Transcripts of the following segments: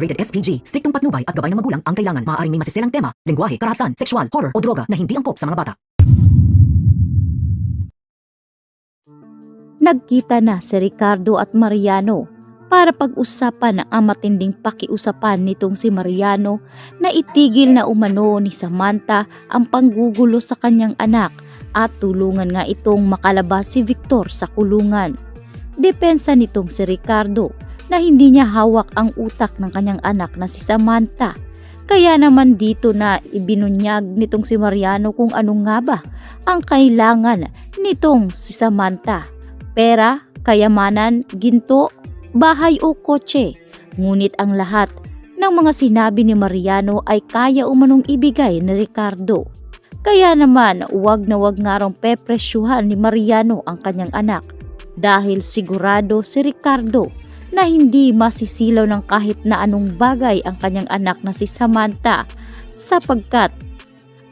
rated SPG. Striktong patnubay at gabay ng magulang ang kailangan. Maaaring may masiselang tema, lengguwahe, karahasan, sexual, horror o droga na hindi angkop sa mga bata. Nagkita na si Ricardo at Mariano para pag-usapan ang matinding pakiusapan nitong si Mariano na itigil na umano ni Samantha ang panggugulo sa kanyang anak at tulungan nga itong makalabas si Victor sa kulungan. Depensa nitong si Ricardo na hindi niya hawak ang utak ng kanyang anak na si Samantha. Kaya naman dito na ibinunyag nitong si Mariano kung ano nga ba ang kailangan nitong si Samantha. Pera, kayamanan, ginto, bahay o kotse. Ngunit ang lahat ng mga sinabi ni Mariano ay kaya umanong ibigay ni Ricardo. Kaya naman wag na wag nga raw pepresyuhan ni Mariano ang kanyang anak dahil sigurado si Ricardo na hindi masisilaw ng kahit na anong bagay ang kanyang anak na si Samantha sapagkat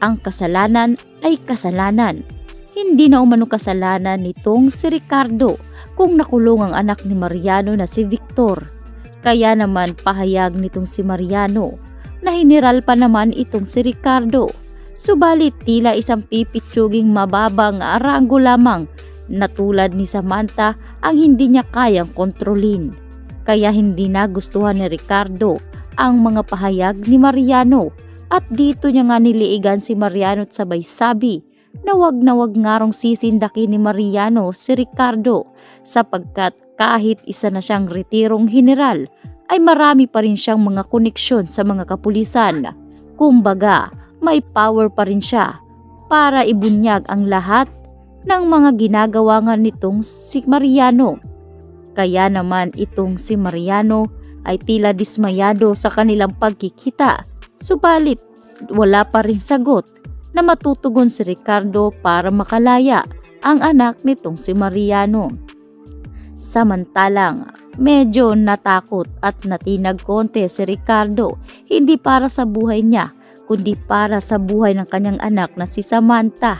ang kasalanan ay kasalanan. Hindi na umano kasalanan nitong si Ricardo kung nakulong ang anak ni Mariano na si Victor. Kaya naman pahayag nitong si Mariano na hiniral pa naman itong si Ricardo. Subalit tila isang pipitsuging mababang aranggo lamang na tulad ni Samantha ang hindi niya kayang kontrolin. Kaya hindi nagustuhan ni Ricardo ang mga pahayag ni Mariano at dito niya nga niliigan si Mariano at sabay sabi na wag nga rong sisindakin ni Mariano si Ricardo sapagkat kahit isa na siyang retirong general ay marami pa rin siyang mga koneksyon sa mga kapulisan. Kumbaga, may power pa rin siya para ibunyag ang lahat ng mga ginagawa nga nitong si Mariano. Kaya naman itong si Mariano ay tila dismayado sa kanilang pagkikita. Subalit wala pa rin sagot na matutugon si Ricardo para makalaya ang anak nitong si Mariano. Samantalang medyo natakot at natinag konti si Ricardo hindi para sa buhay niya kundi para sa buhay ng kanyang anak na si Samantha.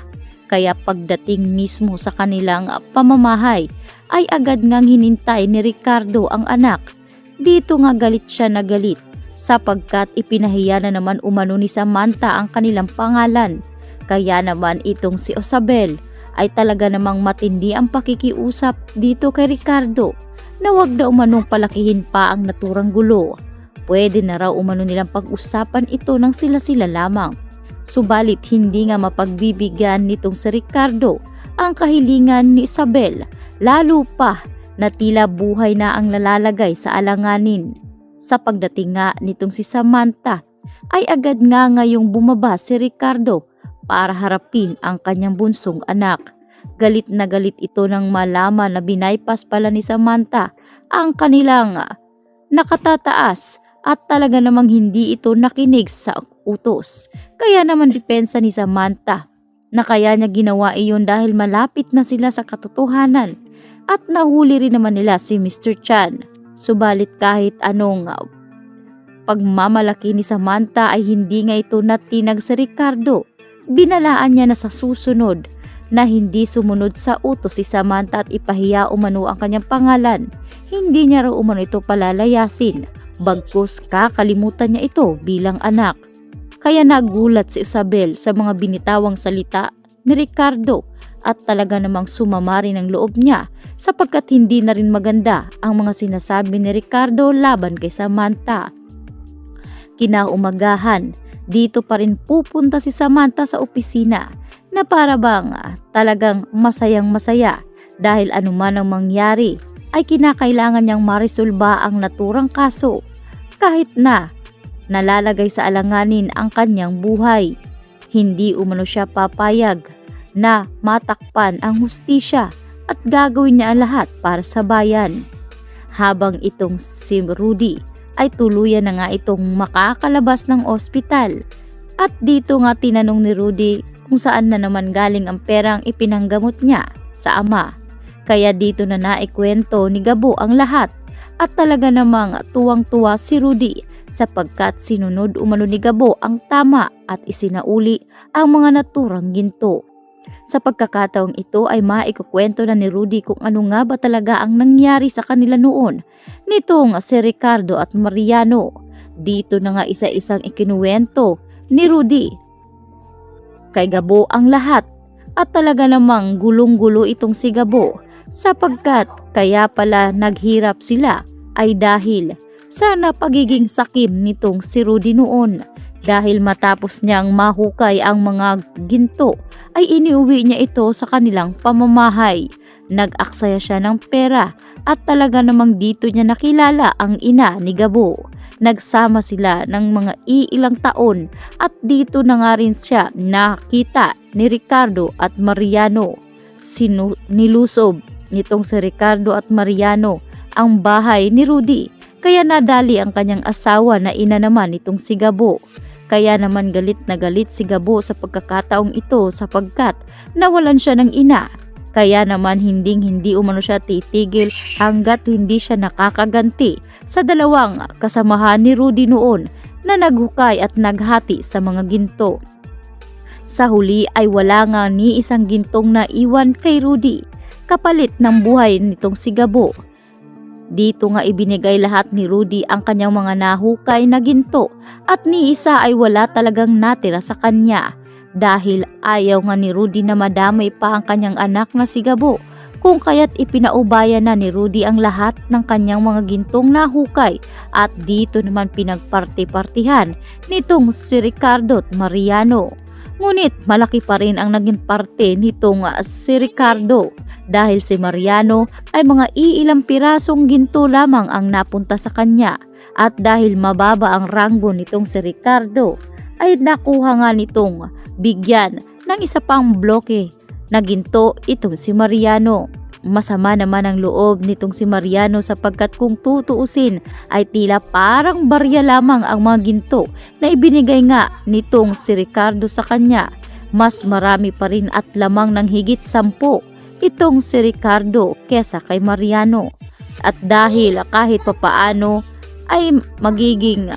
Kaya pagdating mismo sa kanilang pamamahay ay agad ngang hinintay ni Ricardo ang anak. Dito nga galit siya na galit sapagkat ipinahiya na naman umano ni Samantha ang kanilang pangalan. Kaya naman itong si Osabel ay talaga namang matindi ang pakikiusap dito kay Ricardo na wag na umanong palakihin pa ang naturang gulo. Pwede na raw umano nilang pag-usapan ito ng sila-sila lamang. Subalit hindi nga mapagbibigyan nitong si Ricardo ang kahilingan ni Isabel, lalo pa na tila buhay na ang nalalagay sa alanganin. Sa pagdating nga nitong si Samantha ay agad nga ngayong bumaba si Ricardo para harapin ang kanyang bunsong anak. Galit na galit ito nang malaman na binaypas pala ni Samantha ang kanilang nakatataas at talaga namang hindi ito nakinig sa utos. Kaya naman depensa ni Samantha na kaya niya ginawa iyon dahil malapit na sila sa katotohanan at nahuli rin naman nila si Mr. Chan. Subalit kahit anong pagmamalaki ni Samantha ay hindi nga ito natinag sa Ricardo. Binalaan niya na sa susunod na hindi sumunod sa utos si Samantha at ipahiya umano ang kanyang pangalan. Hindi niya raw umano ito palalayasin. Bagkus kakalimutan niya ito bilang anak. Kaya nagulat si Isabel sa mga binitawang salita ni Ricardo at talaga namang sumama rin ang loob niya sapagkat hindi na rin maganda ang mga sinasabi ni Ricardo laban kay Samantha. Kinaumagahan, dito pa rin pupunta si Samantha sa opisina na para bang talagang masayang masaya dahil anuman ang mangyari ay kinakailangan niyang marisolba ang naturang kaso kahit na nalalagay sa alanganin ang kanyang buhay. Hindi umano siya papayag na matakpan ang hustisya at gagawin niya ang lahat para sa bayan. Habang itong si Rudy ay tuluyan na nga itong makakalabas ng ospital. At dito nga tinanong ni Rudy kung saan na naman galing ang perang ipinanggamot niya sa ama. Kaya dito na naikwento ni Gabo ang lahat at talaga namang tuwang-tuwa si Rudy sapagkat sinunod umano ni Gabo ang tama at isinauli ang mga naturang ginto. Sa pagkakataong ito ay maikukwento na ni Rudy kung ano nga ba talaga ang nangyari sa kanila noon nitong si Ricardo at Mariano Dito na nga isa-isang ikinuwento ni Rudy kay Gabo ang lahat, at talaga namang gulong-gulo itong si Gabo sapagkat kaya pala naghirap sila ay dahil sa napagiging sakim nitong si Rudy noon. Dahil matapos niyang mahukay ang mga ginto ay iniuwi niya ito sa kanilang pamamahay. Nag-aksaya siya ng pera at talaga namang dito niya nakilala ang ina ni Gabo. Nagsama sila ng mga iilang taon at dito na nga rin siya nakita ni Ricardo at Mariano. Nilusob nitong si Ricardo at Mariano ang bahay ni Rudy, kaya nadali ang kanyang asawa na ina naman nitong si Gabo. Kaya naman galit na galit si Gabo sa pagkakataong ito sapagkat nawalan siya ng ina. Kaya naman hindi umano siya titigil hanggat hindi siya nakakaganti sa dalawang kasamahan ni Rudy noon na naghukay at naghati sa mga ginto. Sa huli ay wala nga ni isang gintong na iwan kay Rudy kapalit ng buhay nitong si Gabo. Dito nga ibinigay lahat ni Rudy ang kanyang mga nahukay na ginto at ni isa ay wala talagang natira sa kanya dahil ayaw nga ni Rudy na madamay pa ang kanyang anak na si Gabo, kung kaya't ipinaubaya na ni Rudy ang lahat ng kanyang mga gintong nahukay at dito naman pinagparti-partihan nitong si Ricardo at Mariano. Ngunit malaki pa rin ang naging parte nitong si Ricardo dahil si Mariano ay mga iilang pirasong ginto lamang ang napunta sa kanya at dahil mababa ang ranggo nitong si Ricardo ay nakuha nga nitong bigyan ng isa pang bloke na ginto itong si Mariano. Masama naman ang loob nitong si Mariano sapagkat kung tutuusin ay tila parang barya lamang ang mga ginto na ibinigay nga nitong si Ricardo sa kanya. Mas marami pa rin at lamang ng higit 10 itong si Ricardo kesa kay Mariano. At dahil kahit papaano ay magiging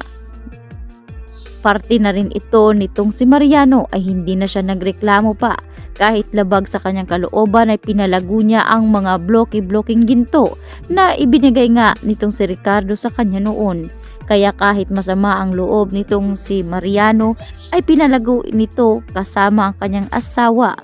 parte na rin ito nitong si Mariano ay hindi na siya nagreklamo pa. Kahit labag sa kanyang kalooban ay pinalago niya ang mga bloke-blokeng ginto na ibinigay nga nitong si Ricardo sa kanya noon. Kaya kahit masama ang loob nitong si Mariano ay pinalago nito kasama ang kanyang asawa.